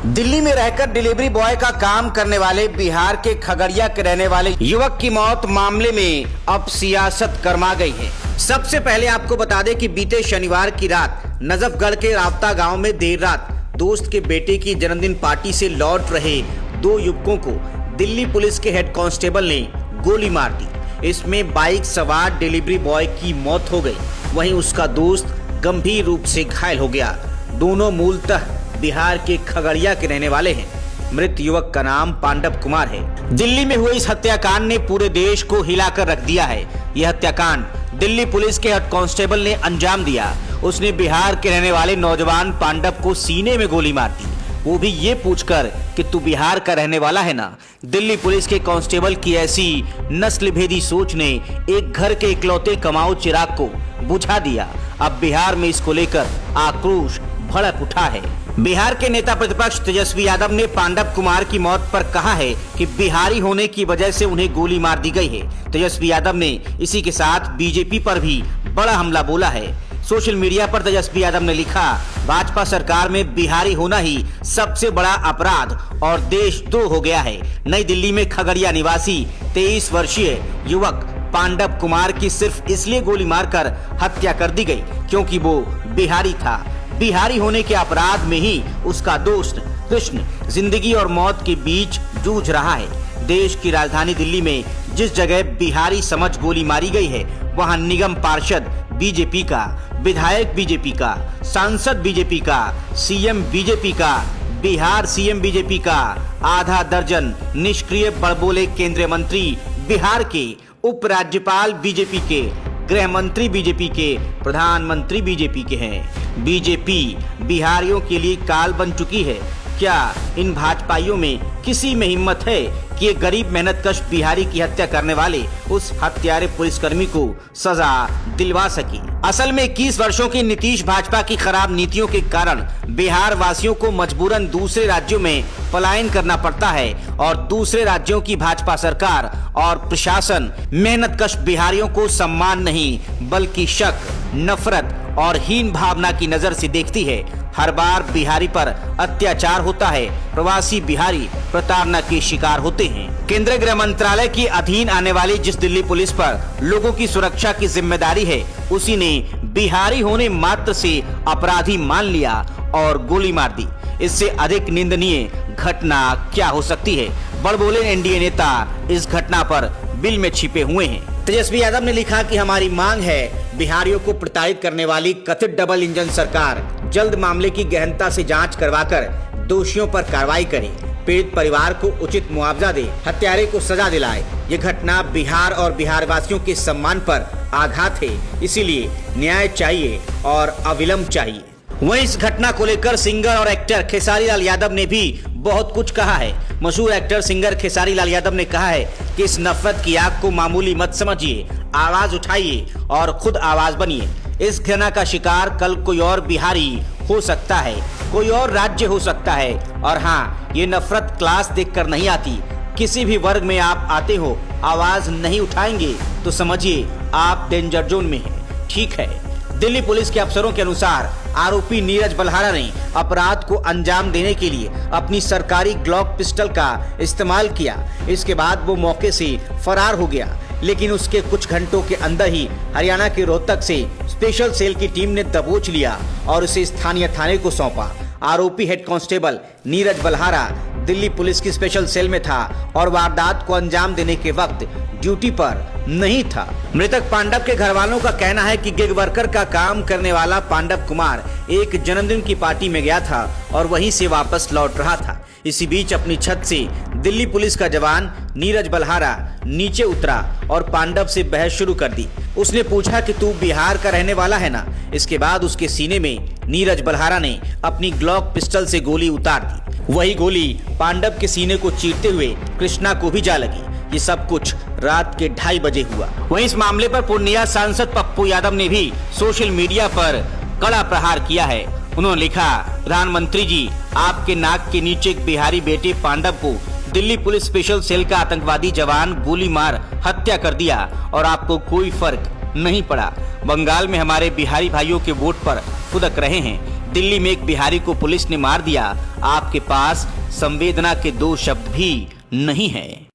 दिल्ली में रहकर delivery boy का काम करने वाले बिहार के खगड़िया के रहने वाले युवक की मौत मामले में अब सियासत गर्मा गई है। सबसे पहले आपको बता दें कि बीते शनिवार की रात नजफगढ़ के रावता गांव में देर रात दोस्त के बेटे की जन्मदिन पार्टी से लौट रहे दो युवकों को दिल्ली पुलिस के हेड कांस्टेबल ने गोली मार दी। इसमें बाइक सवार डिलीवरी बॉय की मौत हो गई, वहीं उसका दोस्त गंभीर रूप से घायल हो गया। दोनों मूलतः बिहार के खगड़िया के रहने वाले हैं। मृत युवक का नाम पांडव कुमार है। दिल्ली में हुए इस हत्याकांड ने पूरे देश को हिलाकर रख दिया है। यह हत्याकांड दिल्ली पुलिस के हेड कांस्टेबल ने अंजाम दिया। उसने बिहार के रहने वाले नौजवान पांडव को सीने में गोली मार दी, वो भी ये पूछकर कि तू बिहार का रहने वाला है ना। दिल्ली पुलिस के कांस्टेबल की ऐसी नस्ल भेदी सोच ने एक घर के इकलौते कमाऊ चिराग को बुझा दिया। अब बिहार में इसको लेकर आक्रोश भड़क उठा है। बिहार के नेता प्रतिपक्ष तेजस्वी यादव ने पांडव कुमार की मौत पर कहा है कि बिहारी होने की वजह से उन्हें गोली मार दी गई है। तेजस्वी यादव ने इसी के साथ बीजेपी पर भी बड़ा हमला बोला है। सोशल मीडिया पर तेजस्वी यादव ने लिखा, भाजपा सरकार में बिहारी होना ही सबसे बड़ा अपराध और देशद्रोह हो गया है। नई दिल्ली में खगड़िया निवासी 23 वर्षीय युवक पांडव कुमार की सिर्फ इसलिए गोली मारकर हत्या कर दी गई क्योंकि वो बिहारी था। बिहारी होने के अपराध में ही उसका दोस्त कृष्ण जिंदगी और मौत के बीच जूझ रहा है। देश की राजधानी दिल्ली में जिस जगह बिहारी समझ गोली मारी गई है, वहां निगम पार्षद बीजेपी का, विधायक बीजेपी का, सांसद बीजेपी का, सीएम बीजेपी का, बिहार सीएम बीजेपी का, आधा दर्जन निष्क्रिय बड़बोले केंद्रीय मंत्री बिहार के, उपराज्यपाल बीजेपी के, गृह मंत्री बीजेपी के, प्रधानमंत्री बीजेपी के हैं। बीजेपी बिहारियों के लिए काल बन चुकी है। क्या इन भाजपाइयों में किसी में हिम्मत है कि ये गरीब मेहनतकश बिहारी की हत्या करने वाले उस हत्यारे पुलिसकर्मी को सजा दिलवा सके? असल में 21 वर्षों की नीतीश भाजपा की खराब नीतियों के कारण बिहार वासियों को मजबूरन दूसरे राज्यों में पलायन करना पड़ता है और दूसरे राज्यों की भाजपा सरकार और प्रशासन मेहनतकश बिहारियों को सम्मान नहीं बल्कि शक, नफरत और हीन भावना की नजर से देखती है। हर बार बिहारी पर अत्याचार होता है, प्रवासी बिहारी प्रताड़ना के शिकार होते हैं। केंद्रीय गृह मंत्रालय के अधीन आने वाली जिस दिल्ली पुलिस पर लोगों की सुरक्षा की जिम्मेदारी है, उसी ने बिहारी होने मात्र से अपराधी मान लिया और गोली मार दी। इससे अधिक निंदनीय घटना क्या हो सकती है? बड़बोले एनडीए नेता इस घटना पर बिल में छिपे हुए हैं। तेजस्वी यादव ने लिखा कि हमारी मांग है बिहारियों को प्रताड़ित करने वाली कथित डबल इंजन सरकार जल्द मामले की गहनता से जांच करवाकर दोषियों पर कार्रवाई करे, पीड़ित परिवार को उचित मुआवजा दे, हत्यारे को सजा दिलाए। ये घटना बिहार और बिहार वासियों के सम्मान पर आघात है, इसीलिए न्याय चाहिए और अविलंब चाहिए। वहीं इस घटना को लेकर सिंगर और एक्टर खेसारी लाल यादव ने भी बहुत कुछ कहा है। मशहूर एक्टर सिंगर खेसारी लाल यादव ने कहा है कि इस नफरत की आग को मामूली मत समझिए, आवाज उठाइए और खुद आवाज बनिए। इस घटना का शिकार कल कोई और बिहारी हो सकता है, कोई और राज्य हो सकता है। और हाँ, ये नफरत क्लास देखकर नहीं आती। किसी भी वर्ग में आप आते हो, आवाज नहीं उठाएंगे तो समझिए आप डेंजर जोन में हैं। ठीक है, दिल्ली पुलिस के अफसरों के अनुसार आरोपी नीरज बल्हारा ने अपराध को अंजाम देने के लिए अपनी सरकारी ग्लॉक पिस्टल का इस्तेमाल किया। इसके बाद वो मौके से फरार हो गया, लेकिन उसके कुछ घंटों के अंदर ही हरियाणा के रोहतक से स्पेशल सेल की टीम ने दबोच लिया और उसे स्थानीय थाने को सौंपा। आरोपी head constable Neeraj Balhara Delhi police की स्पेशल सेल में था और वारदात को अंजाम देने के वक्त ड्यूटी पर नहीं था। मृतक पांडव के घर वालों का कहना है कि गिग वर्कर का काम करने वाला पांडव कुमार एक जन्मदिन की पार्टी में गया था और वहीं से वापस लौट रहा था। इसी बीच अपनी छत से दिल्ली पुलिस का जवान नीरज बल्हारा नीचे उतरा और पांडव से बहस शुरू कर दी। उसने पूछा कि तू बिहार का रहने वाला है ना। इसके बाद उसके सीने में नीरज बल्हारा ने अपनी ग्लॉक पिस्टल से गोली उतार दी। वही गोली पांडव के सीने को चीरते हुए कृष्णा को भी जा लगी। ये सब कुछ रात के 2:30 बजे हुआ। वहीं इस मामले पर पूर्णिया सांसद पप्पू यादव ने भी सोशल मीडिया पर कड़ा प्रहार किया है। उन्होंने लिखा, प्रधानमंत्री जी, आपके नाक के नीचे एक बिहारी बेटे पांडव को दिल्ली पुलिस स्पेशल सेल का आतंकवादी जवान गोली मार हत्या कर दिया और आपको कोई फर्क नहीं पड़ा। बंगाल में हमारे बिहारी भाइयों के वोट पर फुदक रहे हैं। दिल्ली में एक बिहारी को पुलिस ने मार दिया, आपके पास संवेदना के दो शब्द भी नहीं है।